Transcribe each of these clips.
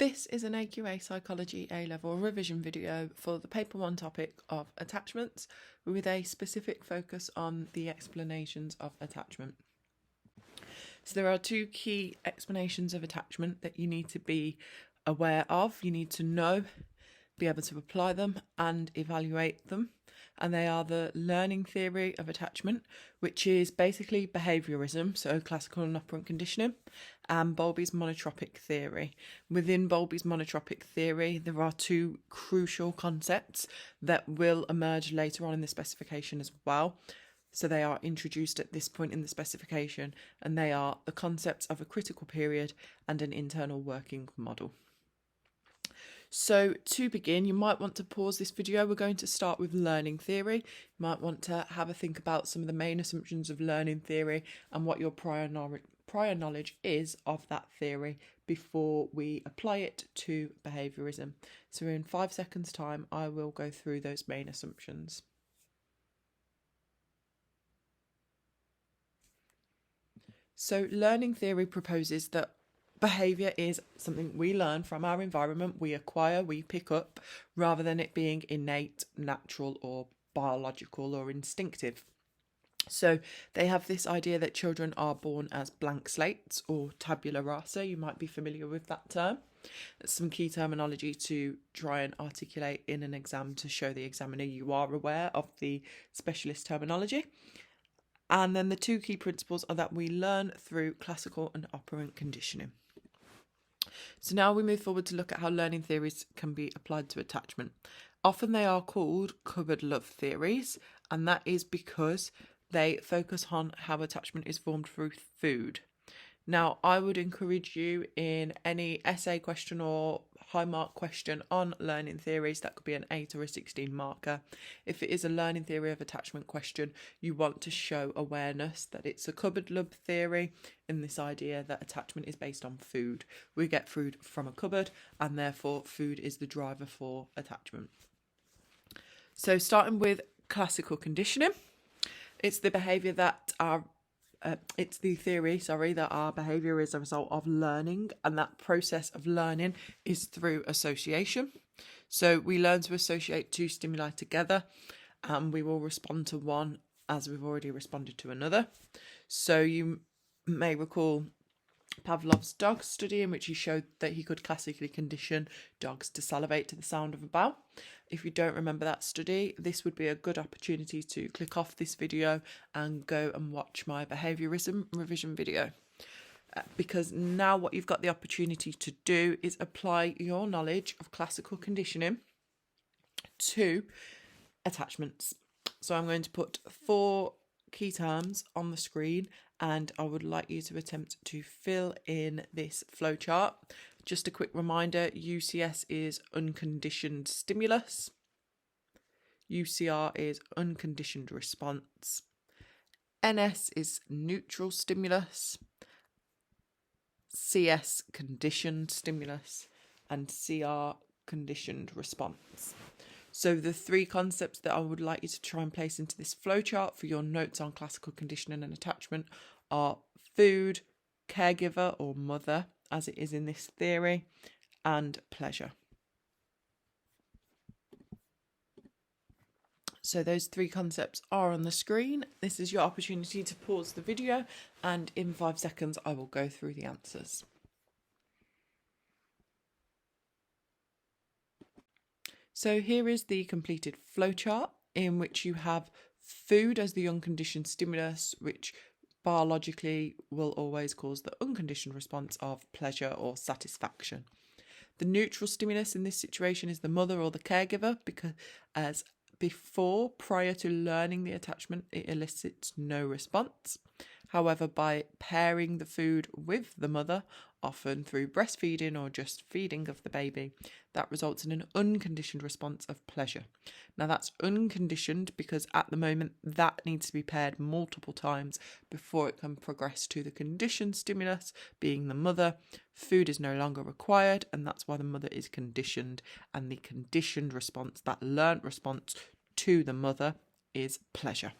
This is an AQA Psychology A-Level revision video for the Paper 1 topic of attachments with a specific focus on the explanations of attachment. So there are two key explanations of attachment that you need to be aware of. You need to know, be able to apply them and evaluate them. And they are the learning theory of attachment, which is basically behaviourism, so classical and operant conditioning, and Bowlby's monotropic theory. Within Bowlby's monotropic theory, there are two crucial concepts that will emerge later on in the specification as well. So they are introduced at this point in the specification, and they are the concepts of a critical period and an internal working model. So to begin, you might want to pause this video. We're going to start with learning theory. You might want to have a think about some of the main assumptions of learning theory and what your prior knowledge is of that theory before we apply it to behaviourism. So in 5 seconds time, I will go through those main assumptions. So learning theory proposes that behaviour is something we learn from our environment, we acquire, we pick up, rather than it being innate, natural or biological or instinctive. So they have this idea that children are born as blank slates or tabula rasa. You might be familiar with that term. That's some key terminology to try and articulate in an exam to show the examiner you are aware of the specialist terminology. And then the two key principles are that we learn through classical and operant conditioning. So now we move forward to look at how learning theories can be applied to attachment. Often they are called cupboard love theories, and that is because they focus on how attachment is formed through food. Now, I would encourage you in any essay question or high mark question on learning theories, that could be an 8 or a 16 marker. If it is a learning theory of attachment question, you want to show awareness that it's a cupboard love theory in this idea that attachment is based on food. We get food from a cupboard and therefore food is the driver for attachment. So starting with classical conditioning, it's the behaviour that it's the theory, that our behaviour is a result of learning, and that process of learning is through association. So we learn to associate two stimuli together, and we will respond to one as we've already responded to another. So you may recall Pavlov's dog study, in which he showed that he could classically condition dogs to salivate to the sound of a bell. If you don't remember that study, this would be a good opportunity to click off this video and go and watch my behaviourism revision video. Because now what you've got the opportunity to do is apply your knowledge of classical conditioning to attachments. So I'm going to put 4 key terms on the screen, and I would like you to attempt to fill in this flowchart. Just a quick reminder, UCS is unconditioned stimulus, UCR is unconditioned response, NS is neutral stimulus, CS conditioned stimulus, and CR conditioned response. So the 3 concepts that I would like you to try and place into this flowchart for your notes on classical conditioning and attachment are food, caregiver or mother, as it is in this theory, and pleasure. So those 3 concepts are on the screen. This is your opportunity to pause the video, and in 5 seconds I will go through the answers. So here is the completed flowchart, in which you have food as the unconditioned stimulus, which biologically will always cause the unconditioned response of pleasure or satisfaction. The neutral stimulus in this situation is the mother or the caregiver, because as before, prior to learning the attachment, it elicits no response. However, by pairing the food with the mother, often through breastfeeding or just feeding of the baby, that results in an unconditioned response of pleasure. Now that's unconditioned because at the moment that needs to be paired multiple times before it can progress to the conditioned stimulus, being the mother. Food is no longer required, and that's why the mother is conditioned, and the conditioned response, that learnt response to the mother, is pleasure.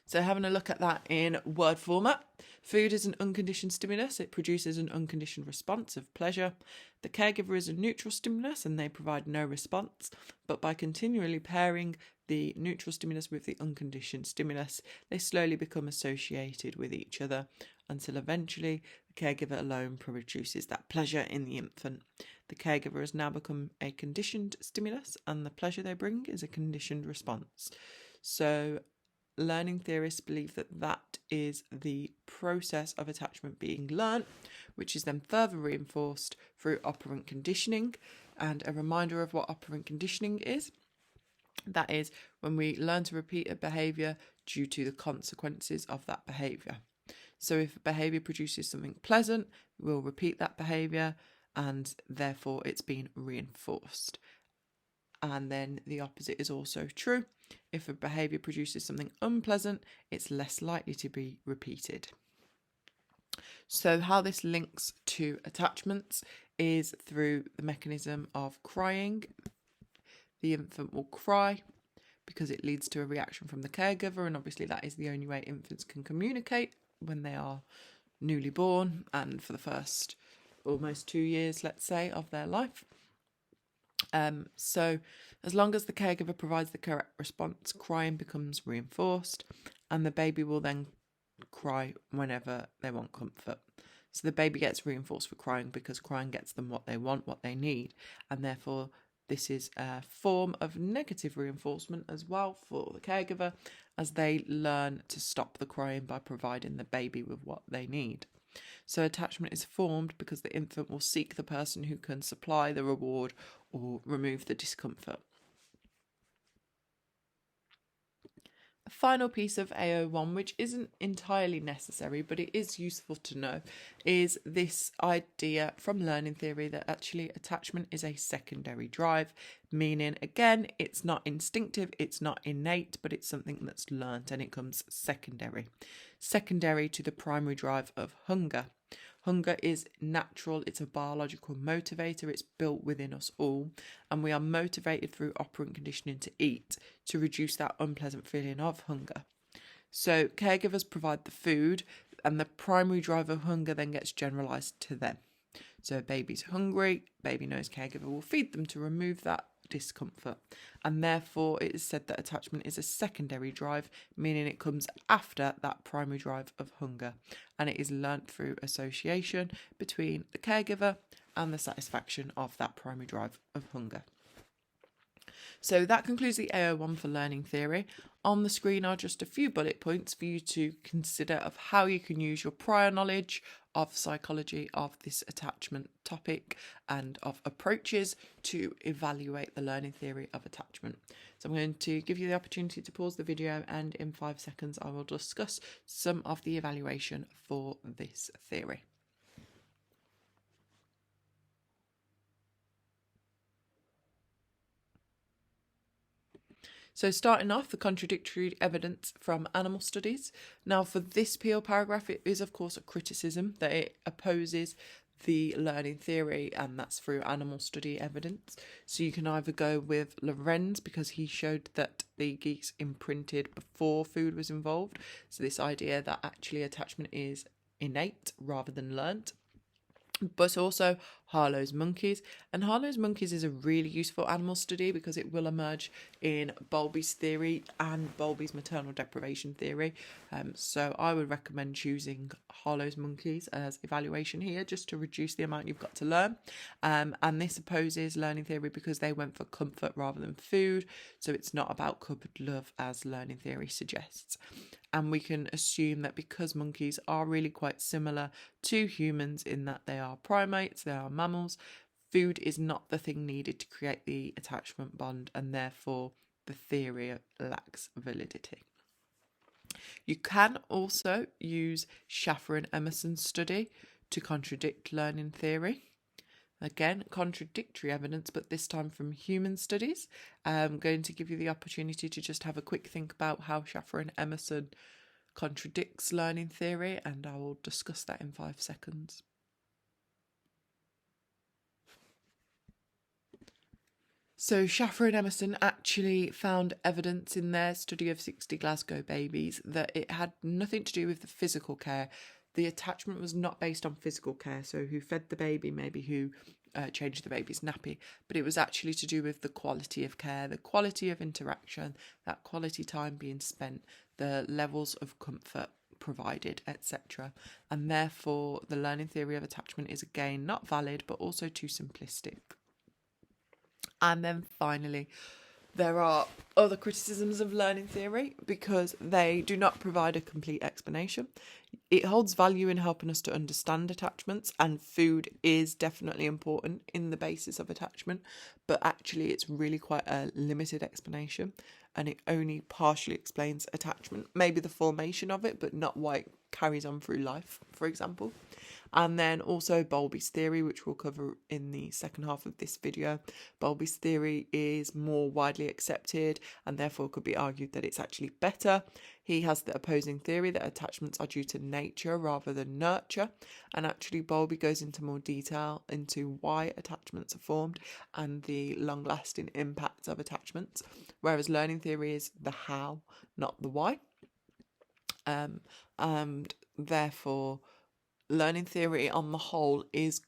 So having a look at that in word format, Food is an unconditioned stimulus. It produces an unconditioned response of pleasure. The caregiver is a neutral stimulus and they provide no response, but by continually pairing the neutral stimulus with the unconditioned stimulus, they slowly become associated with each other until eventually the caregiver alone produces that pleasure in the infant. The caregiver has now become a conditioned stimulus and the pleasure they bring is a conditioned response. So learning theorists believe that that is the process of attachment being learnt, which is then further reinforced through operant conditioning. And a reminder of what operant conditioning is: that is when we learn to repeat a behaviour due to the consequences of that behaviour. So if a behaviour produces something pleasant, we'll repeat that behaviour and therefore it's been reinforced. And then the opposite is also true. If a behaviour produces something unpleasant, it's less likely to be repeated. So how this links to attachments is through the mechanism of crying. The infant will cry because it leads to a reaction from the caregiver, and obviously that is the only way infants can communicate when they are newly born and for the first almost 2 years, let's say, of their life. So as long as the caregiver provides the correct response, crying becomes reinforced and the baby will then cry whenever they want comfort. So the baby gets reinforced for crying because crying gets them what they want, what they need, and therefore this is a form of negative reinforcement as well for the caregiver, as they learn to stop the crying by providing the baby with what they need. So attachment is formed because the infant will seek the person who can supply the reward or remove the discomfort. A final piece of AO1, which isn't entirely necessary, but it is useful to know, is this idea from learning theory that actually attachment is a secondary drive, meaning, again, it's not instinctive, it's not innate, but it's something that's learnt and it comes secondary to the primary drive of hunger. Hunger is natural, it's a biological motivator, it's built within us all, and we are motivated through operant conditioning to eat to reduce that unpleasant feeling of hunger. So caregivers provide the food, and the primary drive of hunger then gets generalised to them. So baby's hungry, baby knows caregiver will feed them to remove that discomfort, and therefore it is said that attachment is a secondary drive, meaning it comes after that primary drive of hunger, and it is learnt through association between the caregiver and the satisfaction of that primary drive of hunger. So that concludes the AO1 for learning theory. On the screen are just a few bullet points for you to consider of how you can use your prior knowledge of psychology of this attachment topic and of approaches to evaluate the learning theory of attachment. So I'm going to give you the opportunity to pause the video, and in 5 seconds I will discuss some of the evaluation for this theory. So starting off, the contradictory evidence from animal studies. Now for this PL paragraph, it is of course a criticism that it opposes the learning theory, and that's through animal study evidence. So you can either go with Lorenz because he showed that the geese imprinted before food was involved. So this idea that actually attachment is innate rather than learnt. But also Harlow's monkeys, and Harlow's monkeys is a really useful animal study because it will emerge in Bowlby's theory and Bowlby's maternal deprivation theory. So I would recommend choosing Harlow's monkeys as evaluation here, just to reduce the amount you've got to learn. And this opposes learning theory because they went for comfort rather than food, so it's not about cupboard love as learning theory suggests. And we can assume that because monkeys are really quite similar to humans in that they are primates, they are mammals, food is not the thing needed to create the attachment bond, and therefore the theory lacks validity. You can also use Schaffer and Emerson's study to contradict learning theory. Again, contradictory evidence, but this time from human studies. I'm going to give you the opportunity to just have a quick think about how Schaffer and Emerson contradicts learning theory, and I will discuss that in 5 seconds. So Schaffer and Emerson actually found evidence in their study of 60 Glasgow babies that it had nothing to do with the physical care the attachment was not based on physical care, so who fed the baby, maybe who changed the baby's nappy, but it was actually to do with the quality of care, the quality of interaction, that quality time being spent, the levels of comfort provided, etc. And therefore, the learning theory of attachment is again not valid, but also too simplistic. And then finally, there are other criticisms of learning theory because they do not provide a complete explanation. It holds value in helping us to understand attachments, and food is definitely important in the basis of attachment, but actually it's really quite a limited explanation, and it only partially explains attachment, maybe the formation of it, but not why it carries on through life, for example. And then also Bowlby's theory, which we'll cover in the second half of this video. Bowlby's theory is more widely accepted and therefore could be argued that it's actually better. He has the opposing theory that attachments are due to nature rather than nurture. And actually Bowlby goes into more detail into why attachments are formed and the long-lasting impacts of attachments, whereas learning theory is the how, not the why. And therefore, learning theory on the whole is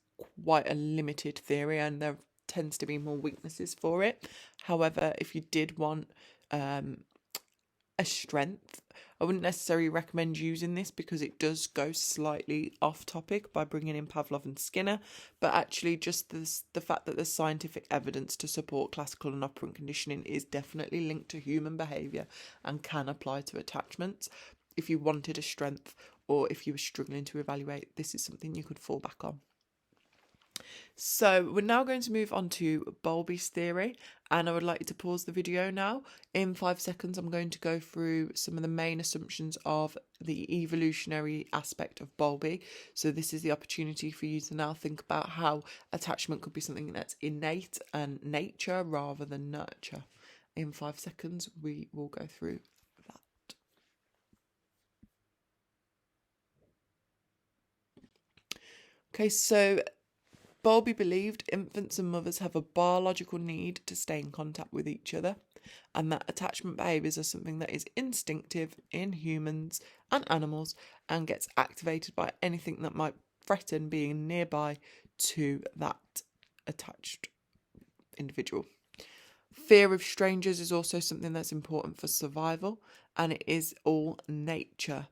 quite a limited theory, and there tends to be more weaknesses for it. However, if you did want a strength, I wouldn't necessarily recommend using this because it does go slightly off topic by bringing in Pavlov and Skinner, but actually just the fact that there's scientific evidence to support classical and operant conditioning is definitely linked to human behaviour and can apply to attachments. If you wanted a strength, or if you were struggling to evaluate, this is something you could fall back on. So we're now going to move on to Bowlby's theory, and I would like you to pause the video now. In 5 seconds, I'm going to go through some of the main assumptions of the evolutionary aspect of Bowlby. So this is the opportunity for you to now think about how attachment could be something that's innate and nature rather than nurture. In 5 seconds, we will go through that. Okay, so Bowlby believed infants and mothers have a biological need to stay in contact with each other, and that attachment behaviours are something that is instinctive in humans and animals and gets activated by anything that might threaten being nearby to that attached individual. Fear of strangers is also something that's important for survival, and it is all nature,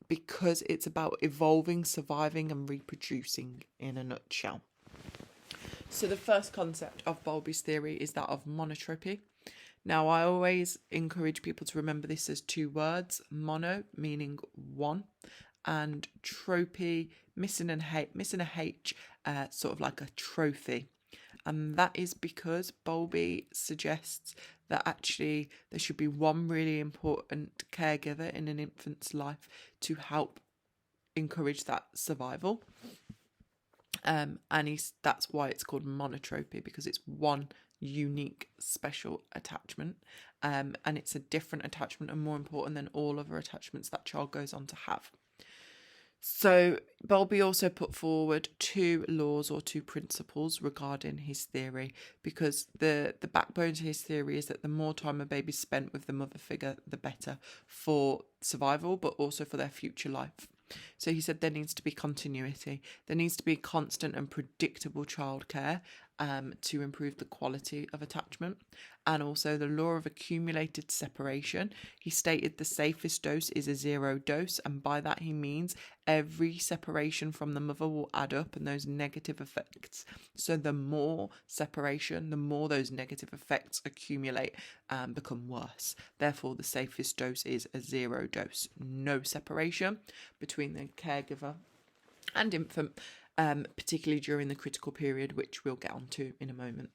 because it's about evolving, surviving and reproducing in a nutshell. So the first concept of Bowlby's theory is that of monotropy. Now, I always encourage people to remember this as two words: mono, meaning one, and tropy, missing a H, sort of like a trophy. And that is because Bowlby suggests that actually there should be one really important caregiver in an infant's life to help encourage that survival. And that's why it's called monotropy, because it's one unique special attachment, and it's a different attachment and more important than all other attachments that child goes on to have. So Bowlby also put forward two laws or two principles regarding his theory, because the backbone to his theory is that the more time a baby spent with the mother figure, the better for survival, but also for their future life. So he said there needs to be continuity. There needs to be constant and predictable childcare to improve the quality of attachment. And also the law of accumulated separation. He stated the safest dose is a 0 dose, and by that he means every separation from the mother will add up and those negative effects. So the more separation, the more those negative effects accumulate and become worse. Therefore, the safest dose is a 0 dose. No separation between the caregiver and infant, particularly during the critical period, which we'll get onto in a moment.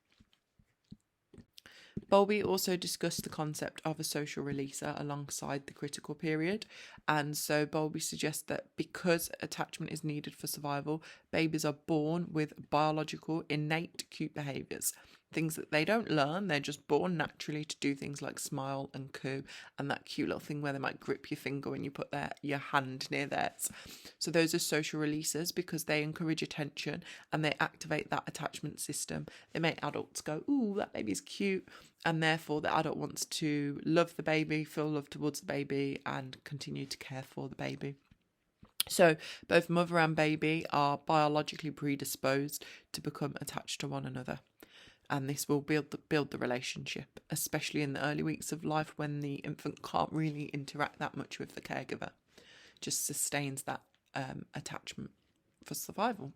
Bowlby also discussed the concept of a social releaser alongside the critical period, and so Bowlby suggests that because attachment is needed for survival, babies are born with biological innate cute behaviours, things that they don't learn. They're just born naturally to do things like smile and coo, and that cute little thing where they might grip your finger when you put your hand near theirs. So those are social releasers because they encourage attention and they activate that attachment system. They make adults go, ooh, that baby's cute, and therefore the adult wants to love the baby, feel love towards the baby and continue to care for the baby. So both mother and baby are biologically predisposed to become attached to one another. And this will build the relationship, especially in the early weeks of life when the infant can't really interact that much with the caregiver. Just sustains that attachment for survival.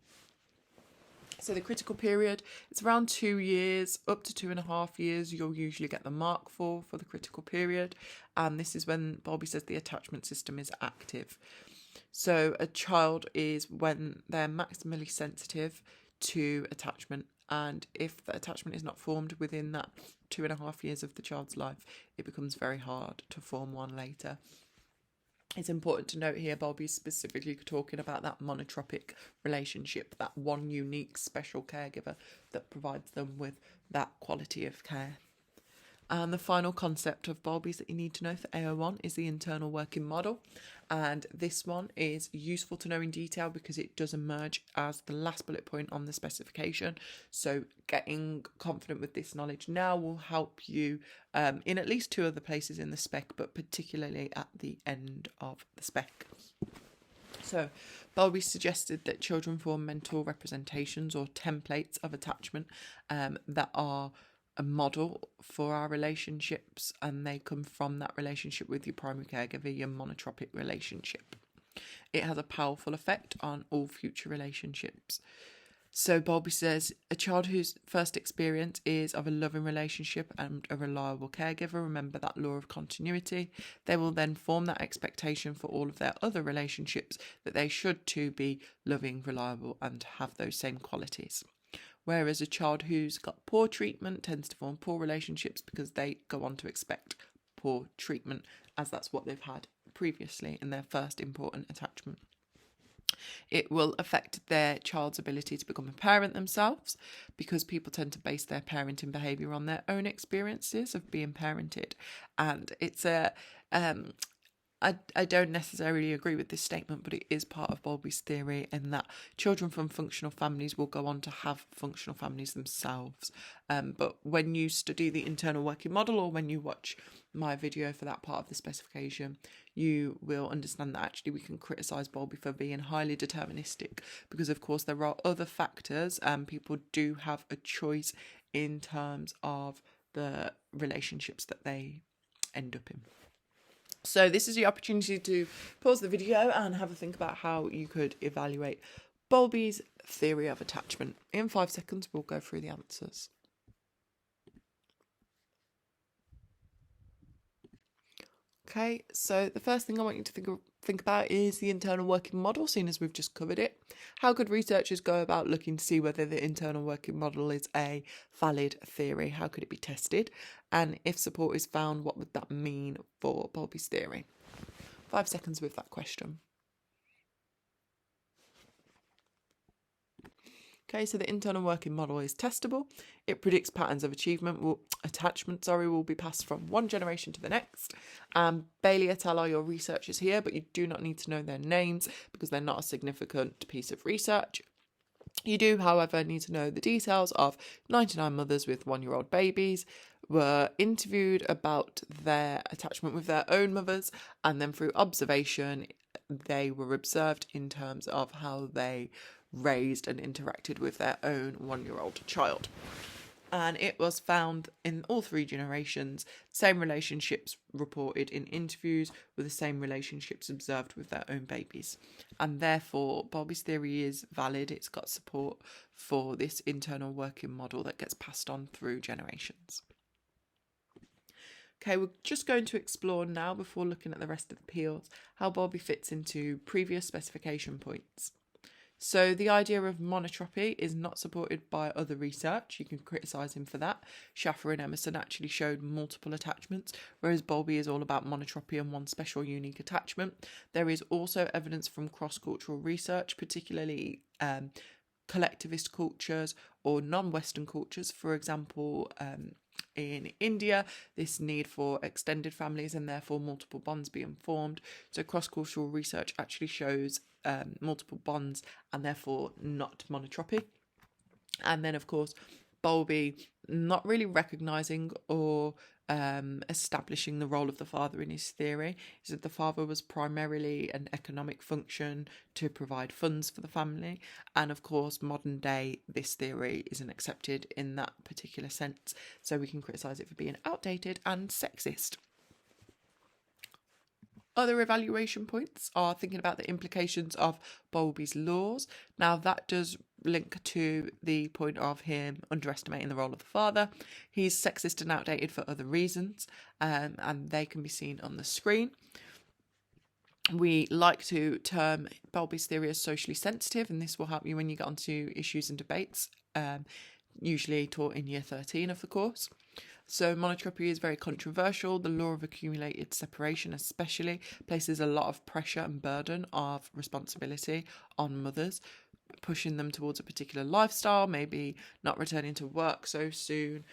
So the critical period, it's around 2 years, up to 2.5 years, you'll usually get the mark for the critical period. And this is when Bowlby says the attachment system is active. So a child is when they're maximally sensitive to attachment. And if the attachment is not formed within that 2.5 years of the child's life, it becomes very hard to form one later. It's important to note here, Bowlby is specifically talking about that monotropic relationship, that one unique special caregiver that provides them with that quality of care. And the final concept of Bowlby's that you need to know for AO1 is the internal working model. And this one is useful to know in detail because it does emerge as the last bullet point on the specification. So getting confident with this knowledge now will help you in at least 2 other places in the spec, but particularly at the end of the spec. So Bowlby suggested that children form mental representations or templates of attachment that are a model for our relationships, and they come from that relationship with your primary caregiver, your monotropic relationship. It has a powerful effect on all future relationships. So Bowlby says a child whose first experience is of a loving relationship and a reliable caregiver, remember that law of continuity, they will then form that expectation for all of their other relationships that they should too be loving, reliable and have those same qualities. Whereas a child who's got poor treatment tends to form poor relationships because they go on to expect poor treatment, as that's what they've had previously in their first important attachment. It will affect their child's ability to become a parent themselves, because people tend to base their parenting behaviour on their own experiences of being parented. And it's I don't necessarily agree with this statement, but it is part of Bowlby's theory in that children from functional families will go on to have functional families themselves. But when you study the internal working model, or when you watch my video for that part of the specification, you will understand that actually we can criticise Bowlby for being highly deterministic, because of course there are other factors and people do have a choice in terms of the relationships that they end up in. So this is the opportunity to pause the video and have a think about how you could evaluate Bowlby's theory of attachment. In 5 seconds, we'll go through the answers. Okay, so the first thing I want you to think about is the internal working model, seeing as we've just covered it. How could researchers go about looking to see whether the internal working model is a valid theory? How could it be tested? And if support is found, what would that mean for Bowlby's theory? 5 seconds with that question. Okay, so the internal working model is testable. It predicts patterns of attachment will be passed from one generation to the next. Bailey et al. Are your researchers here, but you do not need to know their names because they're not a significant piece of research. You do, however, need to know the details of 99 mothers with 1-year-old babies were interviewed about their attachment with their own mothers, and then through observation, they were observed in terms of how they raised and interacted with their own 1-year-old child. And it was found in all 3 generations, same relationships reported in interviews with the same relationships observed with their own babies. And therefore, Bowlby's theory is valid. It's got support for this internal working model that gets passed on through generations. Okay, we're just going to explore now, before looking at the rest of the peels, how Bowlby fits into previous specification points. So the idea of monotropy is not supported by other research. You can criticise him for that. Schaffer and Emerson actually showed multiple attachments, whereas Bowlby is all about monotropy and one special unique attachment. There is also evidence from cross-cultural research, particularly collectivist cultures or non-Western cultures. For example, in India, this need for extended families and therefore multiple bonds being formed. So cross-cultural research actually shows multiple bonds and therefore not monotropy. And then, of course, Bowlby not really recognising or establishing the role of the father in his theory. He said the father was primarily an economic function to provide funds for the family, and of course modern day this theory isn't accepted in that particular sense, so we can criticise it for being outdated and sexist. Other evaluation points are thinking about the implications of Bowlby's laws. Now, that does link to the point of him underestimating the role of the father. He's sexist and outdated for other reasons, and they can be seen on the screen. We like to term Bowlby's theory as socially sensitive, and this will help you when you get onto issues and debates, usually taught in year 13 of the course. So monotropy is very controversial. The law of accumulated separation especially places a lot of pressure and burden of responsibility on mothers, pushing them towards a particular lifestyle, maybe not returning to work so soon,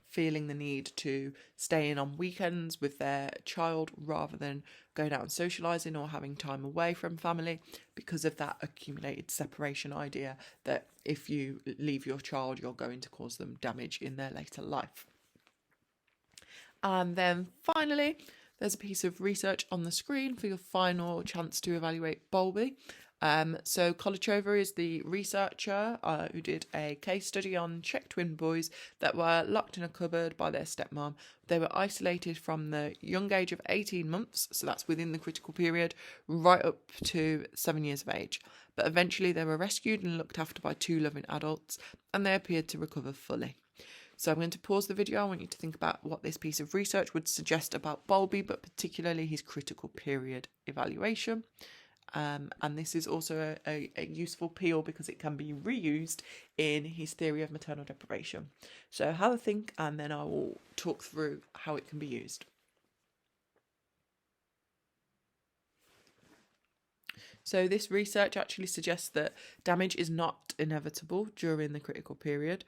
feeling the need to stay in on weekends with their child rather than going out and socialising or having time away from family, because of that accumulated separation idea that if you leave your child, you're going to cause them damage in their later life. And then finally, there's a piece of research on the screen for your final chance to evaluate Bowlby. So Kolichova is the researcher who did a case study on Czech twin boys that were locked in a cupboard by their stepmom. They were isolated from the young age of 18 months, so that's within the critical period, right up to 7 years of age. But eventually they were rescued and looked after by 2 loving adults, and they appeared to recover fully. So I'm going to pause the video. I want you to think about what this piece of research would suggest about Bowlby, but particularly his critical period evaluation. And this is also a useful peel because it can be reused in his theory of maternal deprivation. So have a think, and then I will talk through how it can be used. So this research actually suggests that damage is not inevitable during the critical period,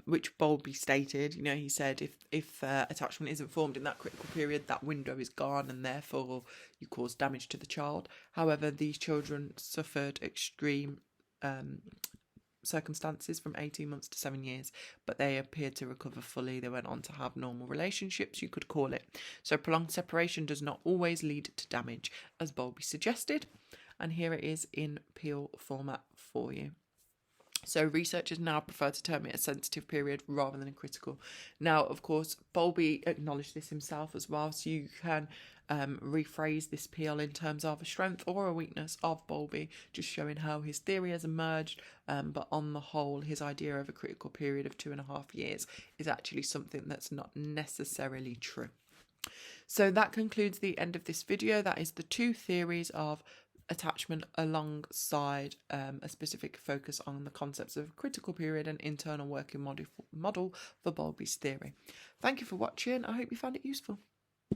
which Bowlby stated. You know, he said if attachment isn't formed in that critical period, that window is gone and therefore you cause damage to the child. However, these children suffered extreme circumstances from 18 months to 7 years, but they appeared to recover fully. They went on to have normal relationships, you could call it. So prolonged separation does not always lead to damage, as Bowlby suggested. And here it is in peel format for you. So researchers now prefer to term it a sensitive period rather than a critical. Now, of course, Bowlby acknowledged this himself as well, so you can rephrase this peel in terms of a strength or a weakness of Bowlby, just showing how his theory has emerged, but on the whole, his idea of a critical period of 2.5 years is actually something that's not necessarily true. So that concludes the end of this video. That is the 2 theories of attachment alongside a specific focus on the concepts of critical period and internal working model for Bowlby's theory. Thank you for watching. I hope you found it useful.